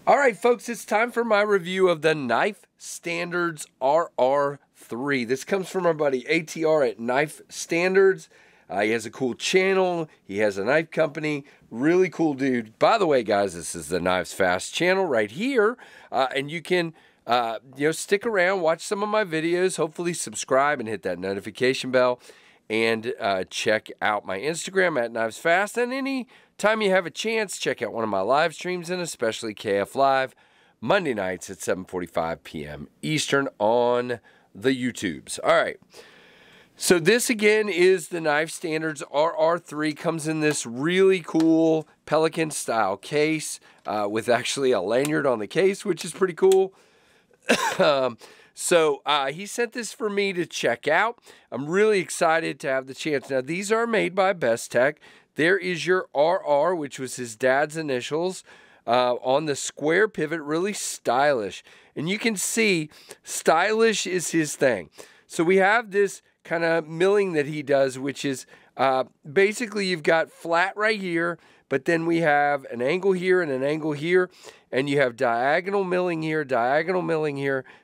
All right, folks, it's time for my review of the Knife Standards RR3. This comes from our buddy ATR at Knife Standards. He has a cool channel. He has a knife company. Really cool dude. By the way, guys, this is the Knives Fast channel right here. And you can stick around, watch some of my videos, hopefully subscribe and hit that notification bell. And check out my Instagram at Knives Fast. And any time you have a chance, check out one of my live streams, and especially KF Live, Monday nights at 7:45 p.m. Eastern on the YouTubes. All right. So this, again, is the Knife Standards RR3. Comes in this really cool Pelican-style case with actually a lanyard on the case, which is pretty cool. So he sent this for me to check out. I'm really excited to have the chance. Now, these are made by Best Tech. There is your RR, which was his dad's initials, on the square pivot, really stylish. And you can see stylish is his thing. So we have this kind of milling that he does, which is basically you've got flat right here, but then we have an angle here and an angle here, and you have diagonal milling here,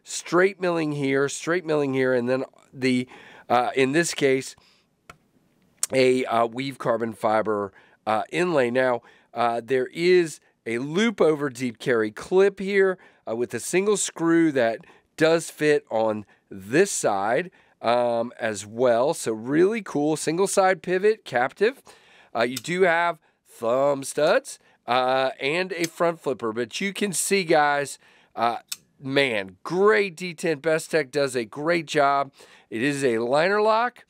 straight milling here, and then the in this case a weave carbon fiber inlay. Now there is a loop over deep carry clip here with a single screw that does fit on this side as well. So really cool, single side pivot, captive. You do have thumb studs and a front flipper, but you can see, guys, man, great detent. Best Tech does a great job. It is a liner lock.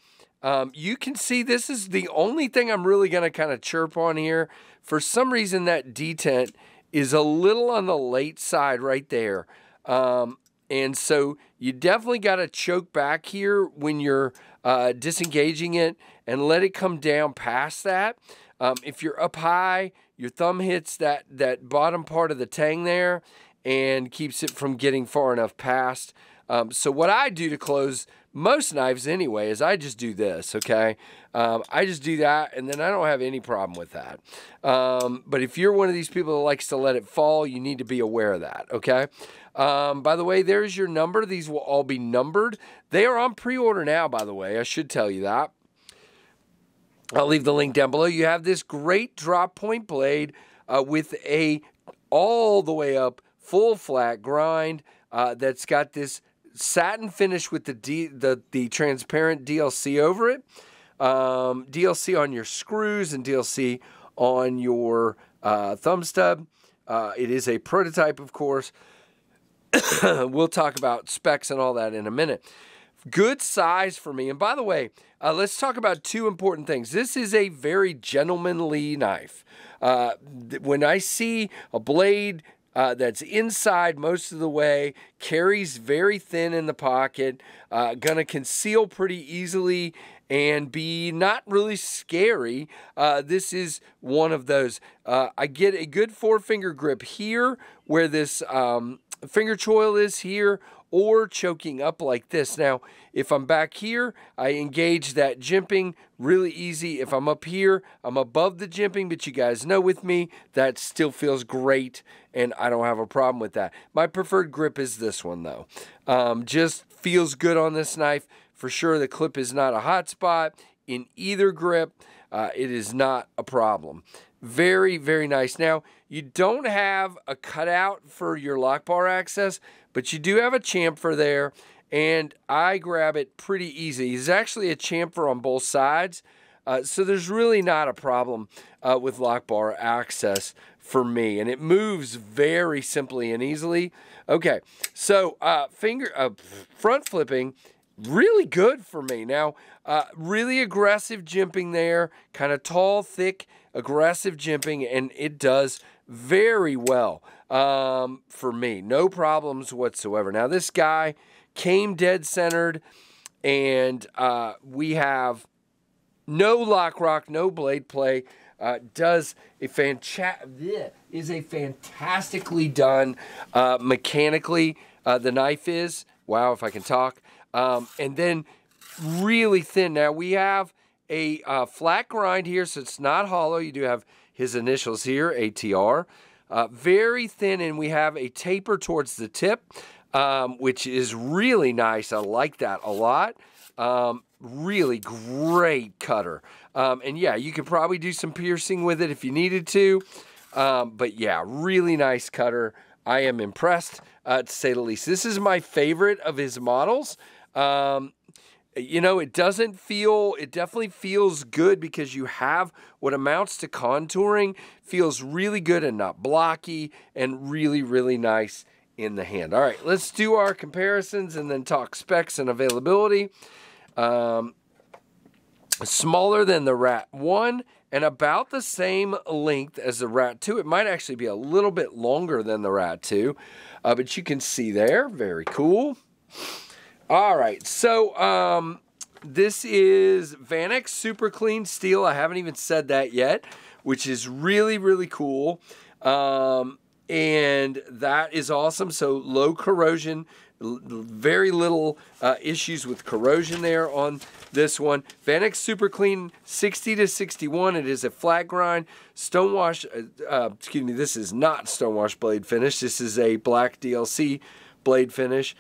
You can see this is the only thing I'm really going to kind of chirp on here. For some reason, that detent is a little on the late side right there. And so you definitely got to choke back here when you're disengaging it and let it come down past that. If you're up high, your thumb hits that bottom part of the tang there and keeps it from getting far enough past. So what I do to close most knives anyway is I just do this, okay? I just do that, and then I don't have any problem with that. But if you're one of these people that likes to let it fall, you need to be aware of that, okay? By the way, there's your number. These will all be numbered. They are on pre-order now, by the way. I should tell you that. I'll leave the link down below. You have this great drop point blade with a all the way up full flat grind that's got this satin finish with the transparent DLC over it. DLC on your screws and DLC on your thumb stub. It is a prototype, of course. We'll talk about specs and all that in a minute. Good size for me. And by the way, let's talk about two important things. This is a very gentlemanly knife. When I see a blade that's inside most of the way, carries very thin in the pocket, gonna conceal pretty easily and be not really scary, this is one of those. I get a good four-finger grip here where this finger choil is here, or choking up like this. Now, if I'm back here, I engage that jimping really easy. If I'm up here, I'm above the jimping, but you guys know with me, that still feels great, and I don't have a problem with that. My preferred grip is this one, though. Just feels good on this knife. For sure, the clip is not a hot spot in either grip. It is not a problem. Very, very nice. Now, you don't have a cutout for your lock bar access, but you do have a chamfer there, and I grab it pretty easy. There's actually a chamfer on both sides, so there's really not a problem with lock bar access for me, and it moves very simply and easily. Okay, so front flipping, really good for me. Now, really aggressive jimping there, kind of tall, thick, aggressive jimping, and it does very well for me. No problems whatsoever. Now, this guy came dead centered, and we have no lock rock, no blade play. Is a fantastically done mechanically. The knife is. Wow, if I can talk. And then really thin. Now, we have a flat grind here, so it's not hollow. You do have his initials here, ATR. Very thin, and we have a taper towards the tip, which is really nice. I like that a lot. Really great cutter. And yeah, you could probably do some piercing with it if you needed to. But yeah, really nice cutter. I am impressed, to say the least. This is my favorite of his models. You know, it definitely feels good because you have what amounts to contouring. Feels really good and not blocky, and really, really nice in the hand. All right, let's do our comparisons and then talk specs and availability. Smaller than the Rat 1 and about the same length as the Rat 2. It might actually be a little bit longer than the Rat 2, but you can see there. Very cool. All right, so this is Barnette Super Clean Steel. I haven't even said that yet, which is really, really cool. And that is awesome. So low corrosion, very little issues with corrosion there on this one. Barnette Super Clean 60 to 61. It is a flat grind stonewash. Excuse me, this is not stonewash blade finish. This is a black DLC blade finish.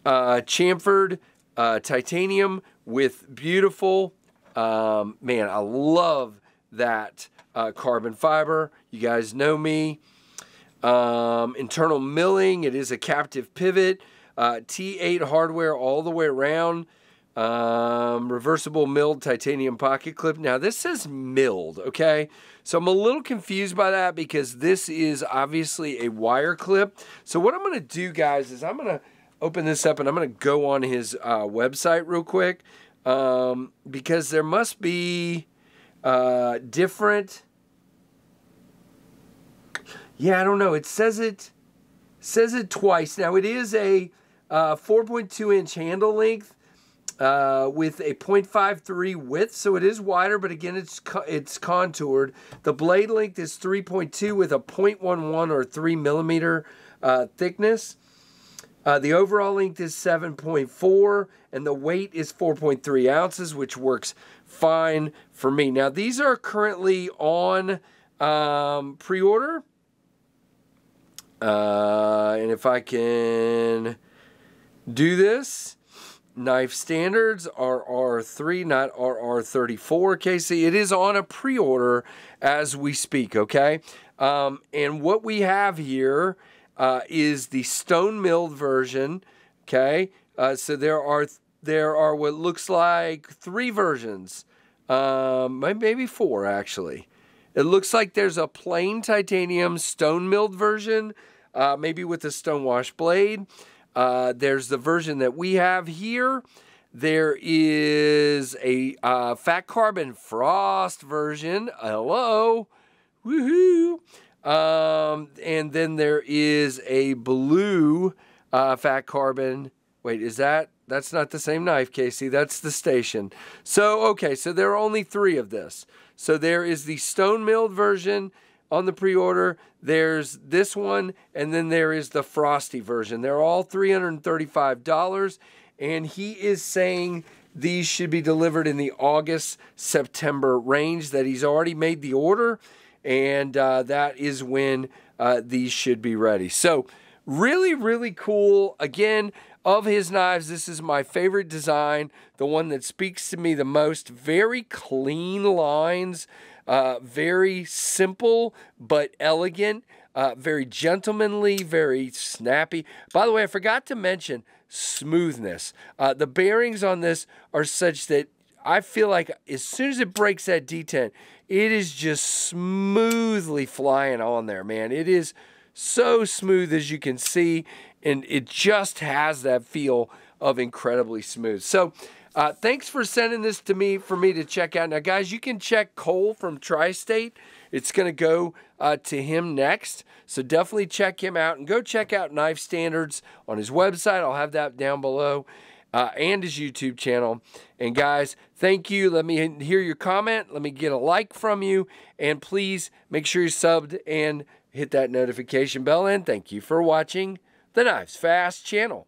Chamfered titanium with beautiful, man, I love that carbon fiber. You guys know me. Internal milling, it is a captive pivot. T8 hardware all the way around. Reversible milled titanium pocket clip. Now this says milled, okay? So I'm a little confused by that because this is obviously a wire clip. So what I'm going to do, guys, is I'm going to open this up and I'm going to go on his website real quick because there must be different. Yeah, I don't know. It says it twice. Now it is a 4.2-inch handle length with a 0.53 width, so it is wider, but again, it's contoured. The blade length is 3.2 with a 0.11 or 3 millimeter thickness. The overall length is 7.4, and the weight is 4.3 ounces, which works fine for me. Now, these are currently on pre-order. And if I can do this, Knife Standards RR3, not RR34, Casey. It is on a pre-order as we speak, okay? And what we have here is the stone milled version, okay? So there are what looks like 3 versions, maybe 4 actually. It looks like there's a plain titanium stone milled version, maybe with a stonewash blade. There's the version that we have here. There is a fat carbon frost version. Hello, woohoo! And then there is a blue fat carbon. Wait, that's not the same knife, Casey. That's the station. So, okay, so there are only 3 of this. So there is the stone milled version on the pre-order. There's this one, and then there is the frosty version. They're all $335, and he is saying these should be delivered in the August-September range, that he's already made the order, and that is when these should be ready. So really, really cool. Again, of his knives, this is my favorite design, the one that speaks to me the most. Very clean lines, very simple but elegant, very gentlemanly, very snappy. By the way, I forgot to mention smoothness. The bearings on this are such that I feel like as soon as it breaks that detent, it is just smoothly flying on there, man. It is so smooth, as you can see, and it just has that feel of incredibly smooth. So thanks for sending this to me for me to check out. Now, guys, you can check Cole from Tri-State. It's going to go to him next. So definitely check him out, and go check out Knife Standards on his website. I'll have that down below, and his YouTube channel. And guys, thank you. Let me hear your comment. Let me get a like from you. And please make sure you're subbed and hit that notification bell. And thank you for watching the Knives Fast channel.